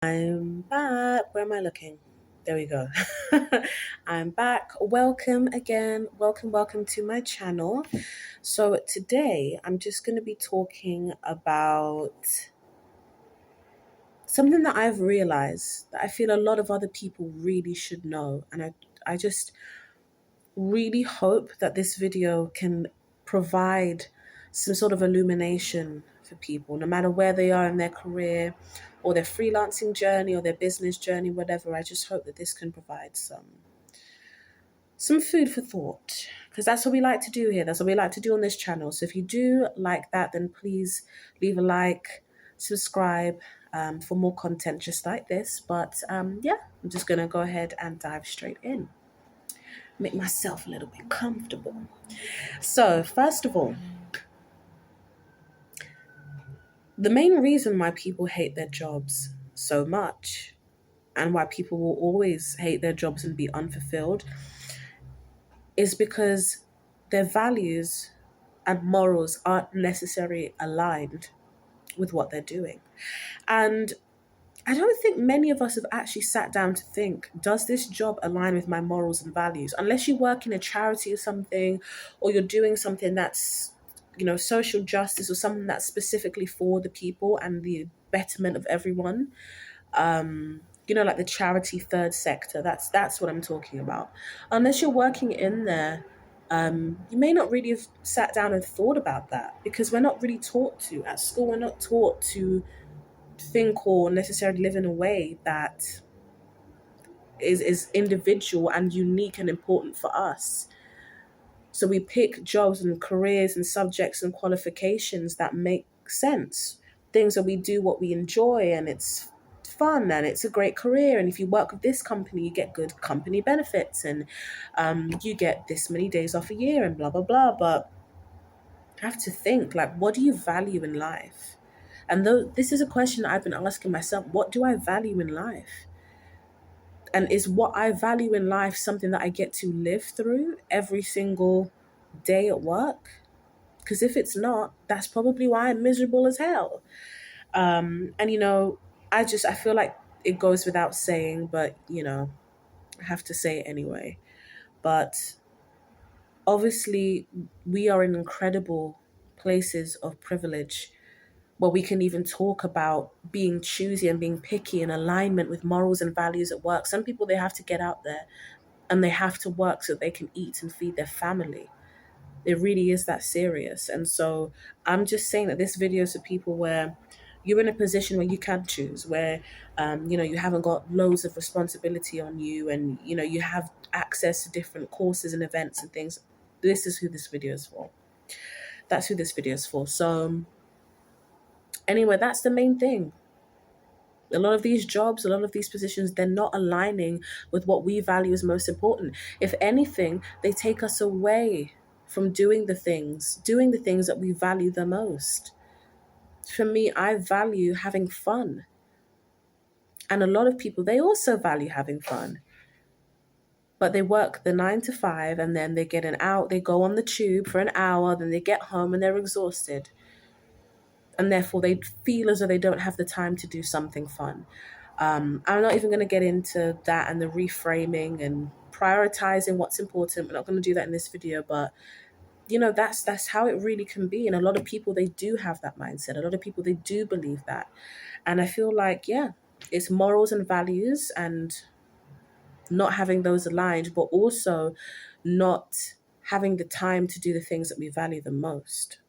I'm back. Where am I looking? There we go. I'm back. Welcome again. Welcome to my channel. So today I'm just going to be talking about something that I've realized that I feel a lot of other people really should know. And I just really hope that this video can provide some sort of illumination for people, no matter where they are in their career or their freelancing journey or their business journey, whatever. I just hope that this can provide some food for thought, because that's what we like to do here. That's what we like to do on this channel. So if you do like that, then please leave a like, subscribe for more content just like this. But yeah, I'm just going to go ahead and dive straight in. Make myself a little bit comfortable. So, first of all, the main reason why people hate their jobs so much and why people will always hate their jobs and be unfulfilled is because their values and morals aren't necessarily aligned with what they're doing. And I don't think many of us have actually sat down to think, does this job align with my morals and values? Unless you work in a charity or something, or you're doing something that's, social justice or something that's specifically for the people and the betterment of everyone. Like the charity third sector. That's what I'm talking about. Unless you're working in there, you may not really have sat down and thought about that, because we're not really taught to. At school, we're not taught to think or necessarily live in a way that is individual and unique and important for us. So we pick jobs and careers and subjects and qualifications that make sense. Things that we do what we enjoy and it's fun and it's a great career. And if you work with this company, you get good company benefits and you get this many days off a year and blah, blah, blah. But I have to think, like, what do you value in life? And though this is a question I've been asking myself, what do I value in life? And is what I value in life something that I get to live through every single day at work? Because if it's not, that's probably why I'm miserable as hell. And I feel like it goes without saying, but I have to say it anyway. But obviously, we are in incredible places of privilege where we can even talk about being choosy and being picky in alignment with morals and values at work. Some people, they have to get out there and they have to work so they can eat and feed their family. It really is that serious. And so I'm just saying that this video is for people where you're in a position where you can choose, where, you haven't got loads of responsibility on you and, you have access to different courses and events and things. This is who this video is for. That's who this video is for. So anyway, that's the main thing. A lot of these jobs, a lot of these positions, they're not aligning with what we value as most important. If anything, they take us away from doing the things that we value the most. For me, I value having fun. And a lot of people, they also value having fun. But they work the 9 to 5 and then they get they go on the tube for an hour, then they get home and they're exhausted. And therefore they feel as though they don't have the time to do something fun. I'm not even going to get into that and the reframing and prioritizing what's important. We're not going to do that in this video, but that's how it really can be. And a lot of people, they do have that mindset. A lot of people, they do believe that. And I feel like, yeah, it's morals and values and not having those aligned, but also not having the time to do the things that we value the most.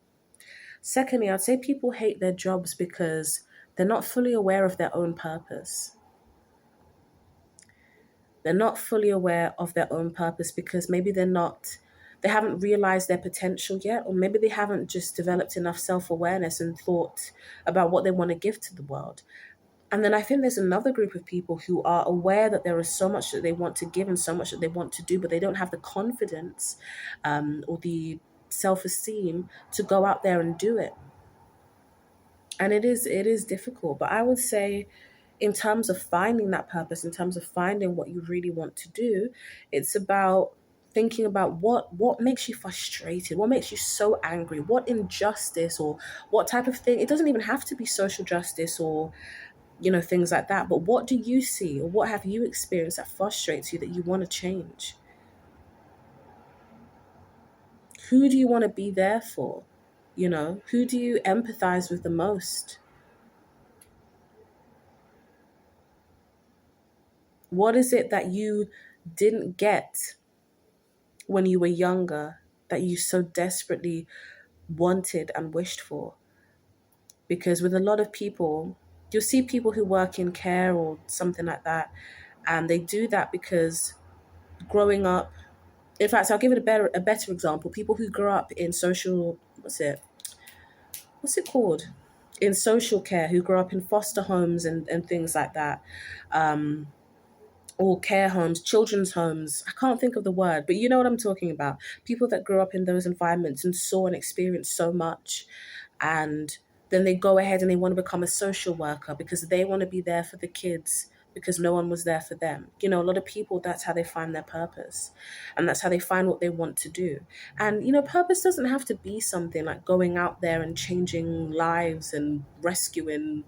Secondly, I'd say people hate their jobs because they're not fully aware of their own purpose. They're not fully aware of their own purpose because maybe they haven't realized their potential yet, or maybe they haven't just developed enough self-awareness and thought about what they want to give to the world. And then I think there's another group of people who are aware that there is so much that they want to give and so much that they want to do, but they don't have the confidence or the self-esteem to go out there and do it. And it is difficult, but I would say in terms of finding that purpose, in terms of finding what you really want to do, it's about thinking about what makes you frustrated, what makes you so angry, what injustice or what type of thing. It doesn't even have to be social justice or things like that. But what do you see, or what have you experienced that frustrates you that you want to change? Who do you want to be there for? Who do you empathize with the most? What is it that you didn't get when you were younger that you so desperately wanted and wished for? Because with a lot of people, you'll see people who work in care or something like that, and they do that because growing up, in fact, I'll give it a better example. People who grow up in social, what's it called? In social care, who grow up in foster homes and things like that, um, or care homes, children's homes. I can't think of the word, but you know what I'm talking about. People that grew up in those environments and saw and experienced so much, and then they go ahead and they want to become a social worker because they want to be there for the kids because no one was there for them. A lot of people, that's how they find their purpose, and that's how they find what they want to do. And purpose doesn't have to be something like going out there and changing lives and rescuing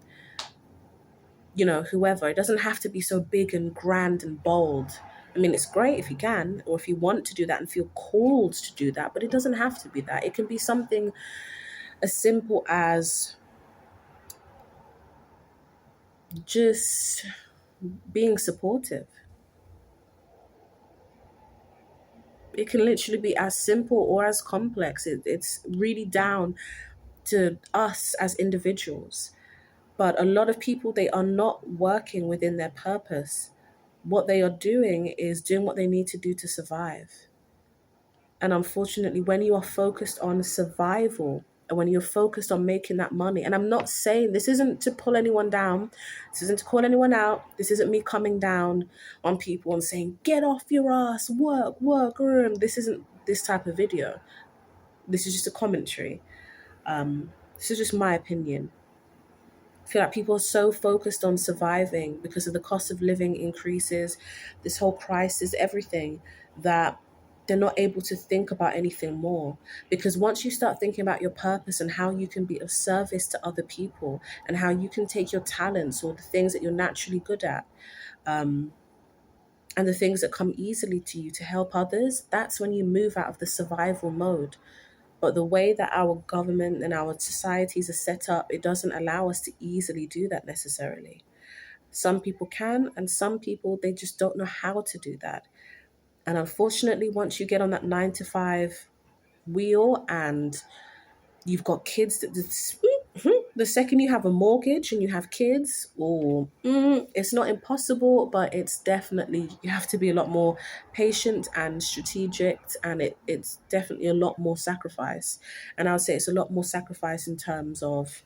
whoever. It doesn't have to be so big and grand and bold. I mean, it's great if you can, or if you want to do that and feel called to do that, but it doesn't have to be that. It can be something as simple as just being supportive. It can literally be as simple or as complex. It's really down to us as individuals. But a lot of people, they are not working within their purpose. What they are doing is doing what they need to do to survive. And unfortunately, when you are focused on survival and when you're focused on making that money, and I'm not saying this isn't to pull anyone down, this isn't to call anyone out, this isn't me coming down on people and saying, get off your ass, work, work, this isn't this type of video. This is just a commentary. This is just my opinion. I feel like people are so focused on surviving because of the cost of living increases, this whole crisis, everything, that they're not able to think about anything more. Because once you start thinking about your purpose and how you can be of service to other people and how you can take your talents or the things that you're naturally good at, and the things that come easily to you to help others, that's when you move out of the survival mode. But the way that our government and our societies are set up, it doesn't allow us to easily do that necessarily. Some people can, and some people, they just don't know how to do that. And unfortunately, once you get on that 9 to 5 wheel and you've got kids, the second you have a mortgage and you have kids, or it's not impossible, but it's definitely, you have to be a lot more patient and strategic, and it's definitely a lot more sacrifice. And I would say it's a lot more sacrifice in terms of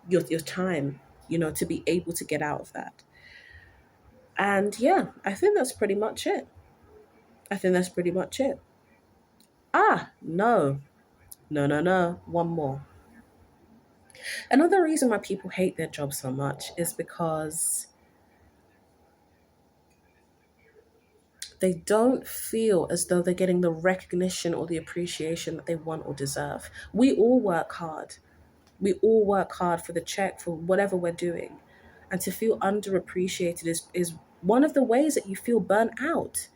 your time, to be able to get out of that. And yeah, I think that's pretty much it. I think that's pretty much it. No, no, no, no. One more. Another reason why people hate their job so much is because they don't feel as though they're getting the recognition or the appreciation that they want or deserve. We all work hard. We all work hard for the check, for whatever we're doing. And to feel underappreciated is one of the ways that you feel burnt out.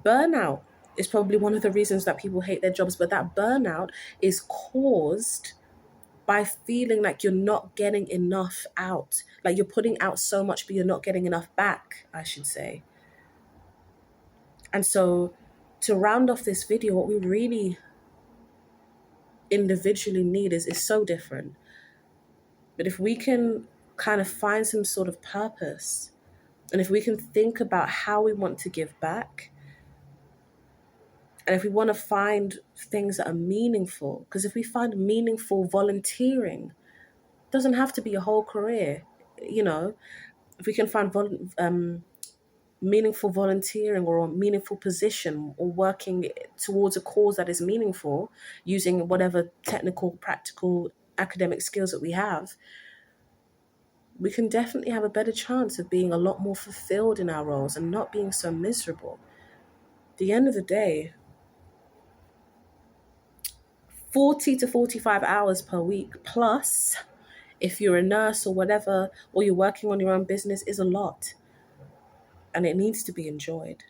Burnout is probably one of the reasons that people hate their jobs, but that burnout is caused by feeling like you're not getting enough out. Like you're putting out so much, but you're not getting enough back, I should say. And so to round off this video, what we really individually need is so different. But if we can kind of find some sort of purpose, and if we can think about how we want to give back, and if we want to find things that are meaningful, because if we find meaningful volunteering, it doesn't have to be a whole career, if we can find meaningful volunteering or a meaningful position or working towards a cause that is meaningful using whatever technical, practical, academic skills that we have, we can definitely have a better chance of being a lot more fulfilled in our roles and not being so miserable. At the end of the day, 40 to 45 hours per week plus if you're a nurse or whatever, or you're working on your own business, is a lot, and it needs to be enjoyed.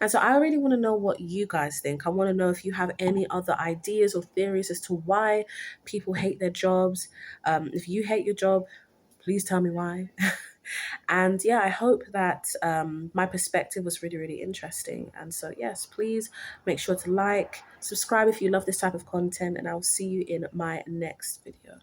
And so I really want to know what you guys think. I want to know if you have any other ideas or theories as to why people hate their jobs. If you hate your job, please tell me why. And yeah, I hope that my perspective was really, really interesting. And so, yes, please make sure to like, subscribe if you love this type of content, and I'll see you in my next video.